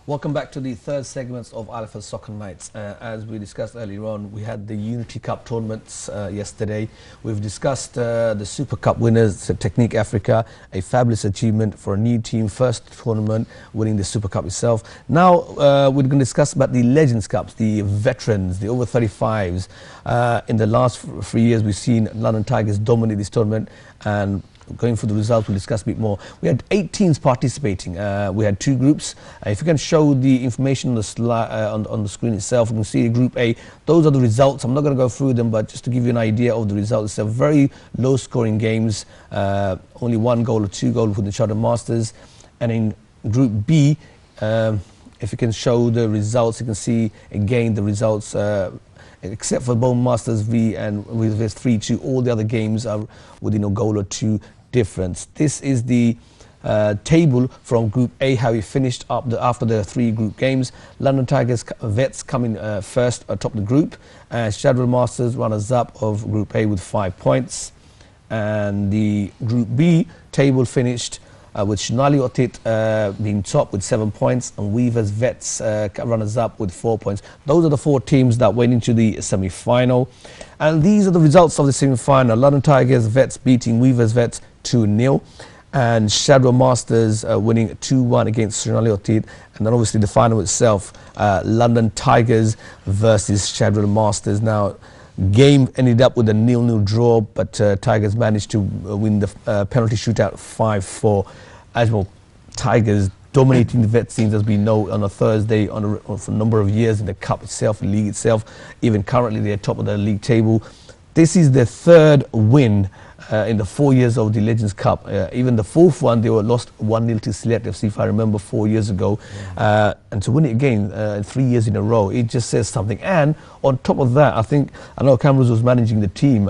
Welcome back to the third segment of ILFL Soccer Nights. As we discussed earlier on, we had the Unity Cup tournaments yesterday. We've discussed the Super Cup winners, Technique Africa, a fabulous achievement for a new team, first tournament, winning the Super Cup itself. Now we're going to discuss about the Legends Cups, the veterans, the over 35s. In the last 3 years, we've seen London Tigers dominate this tournament, and going for the results, we'll discuss a bit more. We had 8 teams participating. We had 2 groups. If you can show the information on the on the screen itself, you can see Group A. Those are the results. I'm not going to go through them, but just to give you an idea of the results, it's a very low-scoring games. Only 1 goal or 2 goals for the Chartered Masters. And in Group B, if you can show the results, you can see again the results. Except for Bone Masters V and with 3-2, all the other games are within a goal or 2 difference. This is the table from Group A, how we finished up after the 3 group games. London Tigers Vets coming first atop the group, and Shadwell Masters runners-up of Group A with 5 points. And the Group B table finished with Shinali Otit being top with 7 points, and Weavers Vets runners-up with 4 points. Those are the 4 teams that went into the semi-final. And these are the results of the semi-final. London Tigers Vets beating Weavers Vets 2-0. And Shadwell Masters winning 2-1 against Shinali Otit. And then obviously the final itself, London Tigers versus Shadwell Masters. Now, game ended up with a 0-0 draw, but Tigers managed to win the penalty shootout 5-4. As well, Tigers dominating the vet scenes, as we know, on a Thursday for a number of years in the cup itself, the league itself. Even currently, they're top of the league table. This is their 3rd win in the 4 years of the Legends Cup. Even the 4th one, they were lost 1-0 to Select FC, if I remember, 4 years ago. And to win it again 3 years in a row, it just says something. And on top of that, I know Cameron was managing the team.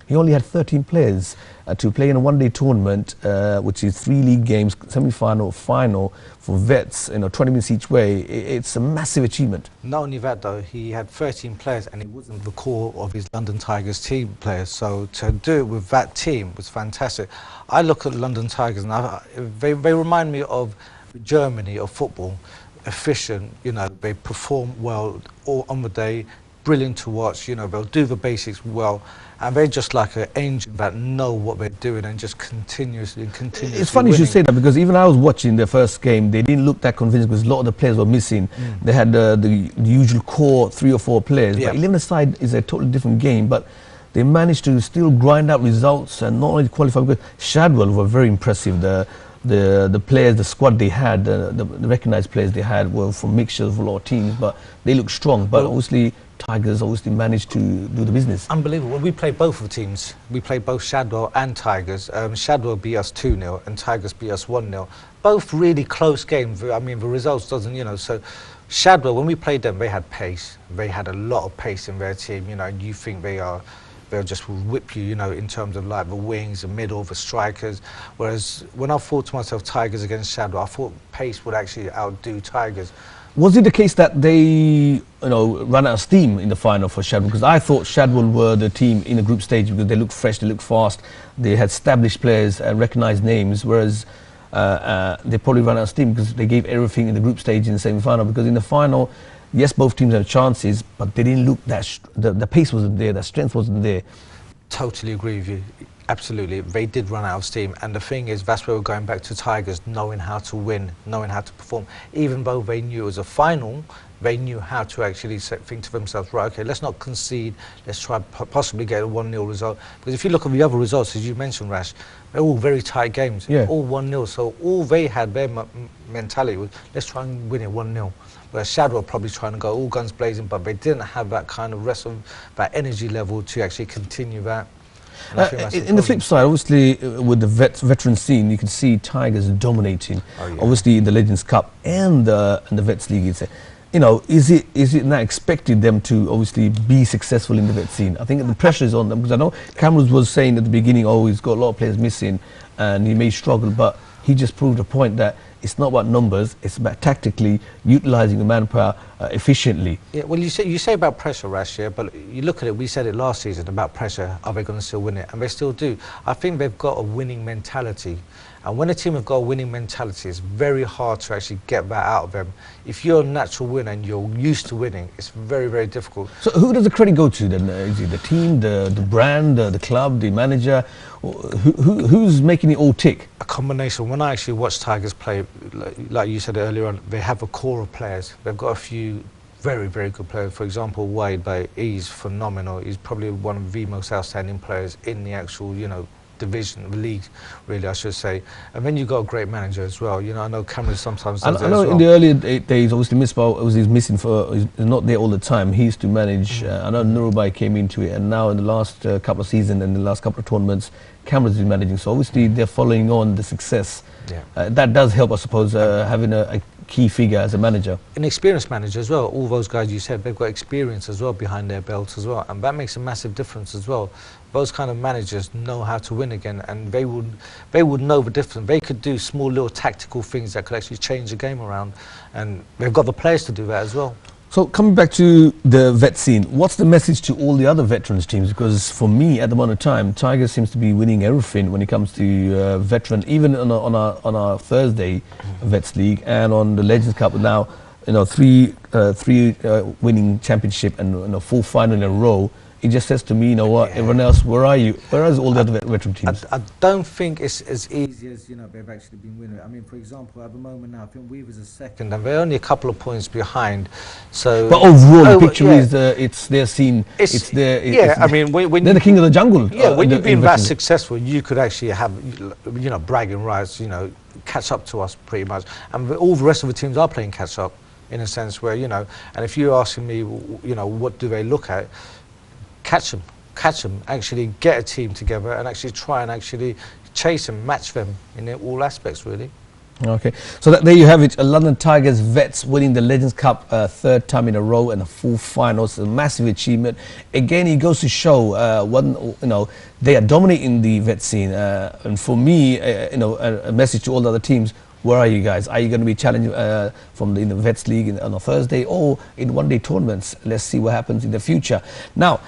He only had 13 players to play in a one-day tournament, which is 3 league games, semi-final, final for vets, 20 minutes each way. It's a massive achievement. Not only that though, he had 13 players and it wasn't the core of his London Tigers team players. So to do it with that team was fantastic. I look at London Tigers and they remind me of Germany of football. Efficient, they perform well all on the day. Brilliant to watch, they'll do the basics well, and they're just like an engine that know what they're doing and just continuously. It's funny winning. you say that, because even I was watching the first game, they didn't look that convincing because a lot of the players were missing. They had the usual core 3 or 4 players, but 11-a-side is a totally different game, but they managed to still grind out results and not only qualify. Because Shadwell were very impressive. The players, the squad they had, the recognised players they had were from mixtures of a lot of teams, but they looked strong. But obviously, Tigers obviously managed to do the business. Unbelievable. Well, we played both of the teams. We played both Shadwell and Tigers. Shadwell beat us 2-0 and Tigers beat us 1-0. Both really close games. I mean, the results doesn't, so Shadwell, when we played them, they had pace. They had a lot of pace in their team, and you think they'll just whip you, in terms of like the wings, the middle, the strikers. Whereas when I thought to myself, Tigers against Shadwell, I thought pace would actually outdo Tigers. Was it the case that they, ran out of steam in the final for Shadwell? Because I thought Shadwell were the team in the group stage because they looked fresh, they looked fast, they had established players and recognised names, whereas they probably ran out of steam because they gave everything in the group stage in the semi-final. Because in the final, yes, both teams had chances, but they didn't look the pace wasn't there, the strength wasn't there. Totally agree with you. Absolutely, they did run out of steam, and the thing is, that's where we're going back to Tigers, knowing how to win, knowing how to perform. Even though they knew it was a final, they knew how to actually think to themselves, right, okay, let's not concede, let's try possibly get a 1-0 result. Because if you look at the other results, as you mentioned, Rash, they're all very tight games, all 1-0. So all they had, their mentality was, let's try and win it 1-0. Whereas Shadwell probably trying to go all guns blazing, but they didn't have that kind of rest of that energy level to actually continue that. In the flip side, obviously, with the veteran scene, you can see Tigers dominating. Obviously, in the Legends Cup and the Vets League, is it now expected them to obviously be successful in the vet scene? I think the pressure is on them, because I know Cameron was saying at the beginning, he's got a lot of players missing, and he may struggle, but he just proved a point that it's not about numbers, it's about tactically utilising the manpower efficiently. Yeah, well, you say about pressure, Rash, but you look at it, we said it last season about pressure, are they going to still win it? And they still do. I think they've got a winning mentality. And when a team have got a winning mentality, it's very hard to actually get that out of them. If you're a natural winner and you're used to winning, it's very, very difficult. So who does the credit go to then? Is it the team, the brand, the club, the manager? Who's making it all tick? A combination. When I actually watch Tigers play, like you said earlier on, they have a core of players. They've got a few very, very good players. For example, Wade, he's phenomenal. He's probably one of the most outstanding players in the actual, division, the league, really, I should say. And then you've got a great manager as well. I know Cameron sometimes does I know in the earlier days, obviously, he's missing he's not there all the time. He used to manage. I know Nurubai came into it, and now in the last couple of seasons and the last couple of tournaments, Cameron's been managing. So obviously, they're following on the success. Yeah. That does help, I suppose, having a key figure as a manager. An experienced manager as well. All those guys you said, they've got experience as well behind their belts as well, and that makes a massive difference as well. Those kind of managers know how to win again, and they would know the difference. They could do small little tactical things that could actually change the game around, and they've got the players to do that as well. So coming back to the vet scene, what's the message to all the other veterans teams? Because for me, at the moment of time, Tigers seems to be winning everything when it comes to veteran, even on our Thursday Vets League and on the Legends Cup now, three winning championship and 4 final in a row. It just says to me, everyone else, where are you? Where are all the other veteran teams? I don't think it's as easy as, they've actually been winning. I mean, for example, at the moment now, I think Weaver's a second, and they're only a couple of points behind. So, but overall, the picture is it's their scene. I mean, when they're the king of the jungle. Yeah, when you've been that successful, you could actually have, bragging rights, catch up to us pretty much. And all the rest of the teams are playing catch up, in a sense where, and if you're asking me, what do they look at? Catch them, actually get a team together and actually try and actually chase them, match them in all aspects, really. Okay, so there you have it. London Tigers vets winning the Legends Cup 3rd time in a row and a full final. It's a massive achievement. Again, it goes to show they are dominating the vet scene. And for me, a message to all the other teams. Where are you guys? Are you going to be challenged from the Vets League on a Thursday or in one-day tournaments? Let's see what happens in the future. Now,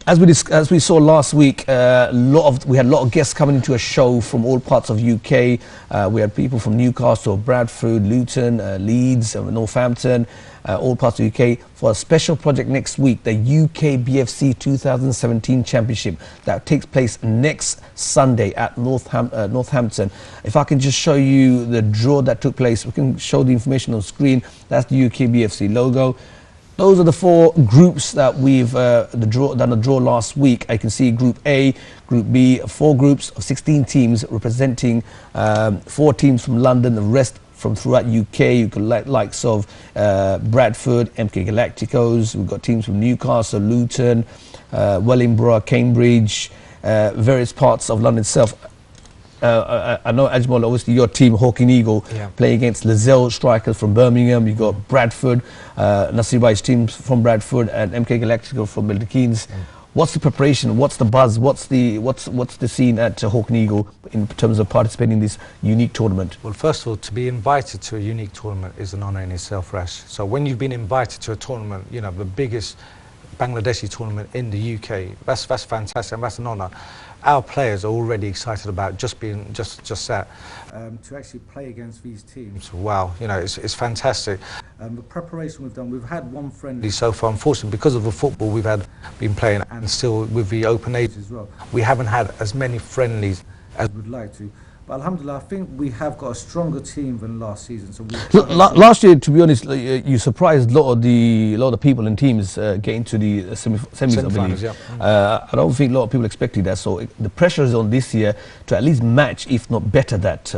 as we saw last week, we had a lot of guests coming into a show from all parts of UK. We had people from Newcastle, Bradford, Luton, Leeds, Northampton, all parts of UK for a special project next week, the UK BFC 2017 Championship that takes place next Sunday at Northampton. If I can just show you the draw that took place, we can show the information on screen. That's the UK BFC logo. Those are the 4 groups that we've done a draw last week. I can see Group A, Group B, 4 groups of 16 teams representing 4 teams from London, the rest from throughout UK. You've got likes of Bradford, MK Galacticos. We've got teams from Newcastle, Luton, Wellingborough, Cambridge, various parts of London itself. I know, Ajmal, obviously your team, Hawking Eagle, playing against Lizelle strikers from Birmingham. You've got Bradford, Nasir Bhai's teams from Bradford, and MK Galactico from Milton Keynes. What's the preparation? What's the buzz? What's the scene at Hawking Eagle in terms of participating in this unique tournament? Well, first of all, to be invited to a unique tournament is an honour in itself, Rash. So when you've been invited to a tournament, the biggest Bangladeshi tournament in the UK, that's fantastic, and that's an honour. Our players are already excited about just that. To actually play against these teams, wow, it's fantastic. The preparation we've done, we've had 1 friendly so far. Unfortunately, because of the football we've been playing, and still with the open age as well, we haven't had as many friendlies as we'd like to. But alhamdulillah, I think we have got a stronger team than last season. So last year, to be honest, you surprised a lot of the people and teams getting to the semis, I believe. Yeah. I don't think a lot of people expected that. So the pressure is on this year to at least match, if not better, that.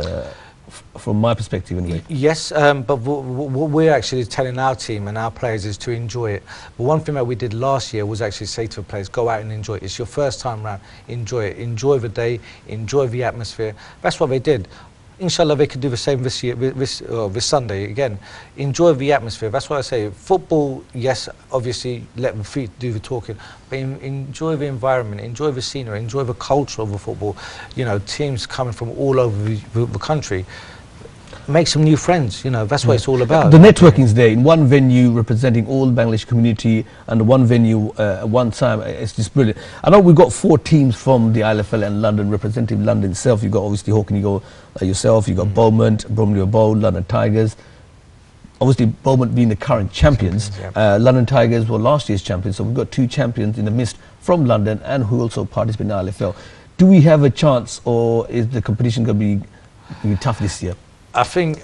From my perspective anyway. Yes, but what we're actually telling our team and our players is to enjoy it. But one thing that we did last year was actually say to the players, go out and enjoy it. It's your first time round, enjoy it. Enjoy the day, enjoy the atmosphere. That's what they did. Inshallah, they could do the same this year, this Sunday again. Enjoy the atmosphere. That's what I say. Football, yes, obviously, let the feet do the talking, but enjoy the environment, enjoy the scenery, enjoy the culture of the football. Teams coming from all over the country. make some new friends. You know, that's what it's all about. The networking is there in one venue, representing all the Bangladeshi community, and one venue at one time. It's just brilliant. I know we've got 4 teams from the ILFL and London, representing London itself. You've got obviously Hawken, you got yourself, you've got Beaumont, Bromley Bowl, London Tigers. Obviously, Beaumont being the current champions. London Tigers were last year's champions, so we've got 2 champions in the midst from London and who also participate in ILFL. Do we have a chance, or is the competition going to be tough this year? I think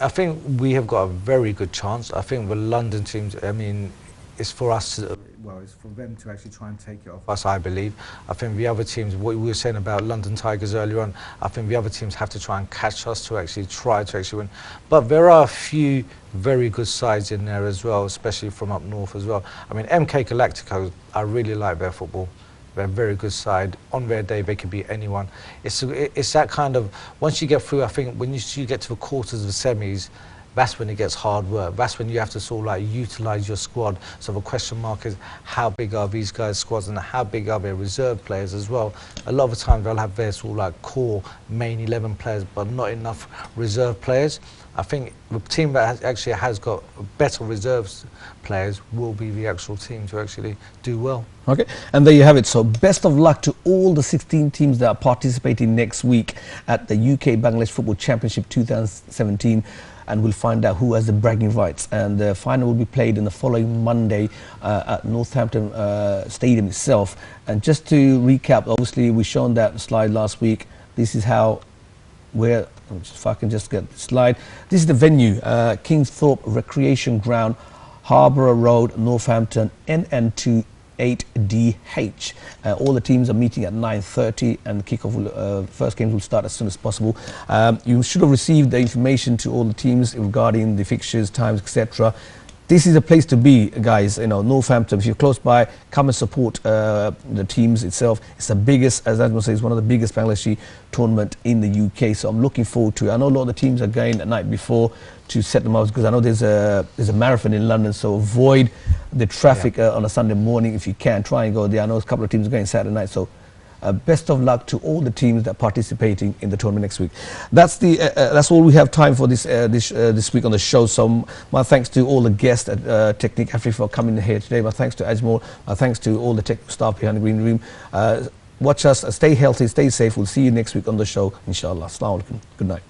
we have got a very good chance. I think the London teams, I mean, it's for us to, well, it's for them to actually try and take it off us, I believe. I think the other teams, what we were saying about London Tigers earlier on, I think the other teams have to try and catch us to actually try to actually win. But there are a few very good sides in there as well, especially from up north as well. I mean, MK Galacticos, I really like their football. They're a very good side. On their day, they could beat anyone. It's that kind of, once you get through, I think when you get to the quarters of the semis, that's when it gets hard work. That's when you have to sort of like utilise your squad. So the question mark is, how big are these guys' squads and how big are their reserve players as well? A lot of the time they'll have their sort of like core main 11 players, but not enough reserve players. I think the team that actually has got better reserves players will be the actual team to actually do well. Okay, and there you have it. So best of luck to all the 16 teams that are participating next week at the UK Bangladesh Football Championship 2017. And we'll find out who has the bragging rights. And the final will be played in the following Monday at Northampton Stadium itself. And just to recap, obviously we shown that slide last week. This is how, if I can just get the slide. This is the venue, Kingsthorpe Recreation Ground, Harborough Road, Northampton, NN2 8DH. All the teams are meeting at 9:30, and the kickoff will, first games will start as soon as possible. You should have received the information to all the teams regarding the fixtures, times, etc. This is a place to be, guys. You know, Northampton, if you're close by, come and support the teams itself. It's the biggest, as Ajmal says, it's one of the biggest Bangladeshi tournament in the UK. So I'm looking forward to it. I know a lot of the teams are going the night before to set them up, because I know there's a marathon in London. So avoid the traffic on a Sunday morning if you can. Try and go there. I know a couple of teams are going Saturday night. So best of luck to all the teams that are participating in the tournament next week. That's all we have time for this week on the show. So my thanks to all the guests at Technique Africa for coming here today. My thanks to Ajmal. My thanks to all the tech staff behind the green room. Watch us. Stay healthy. Stay safe. We'll see you next week on the show, inshallah. Assalamu alaikum. Good night.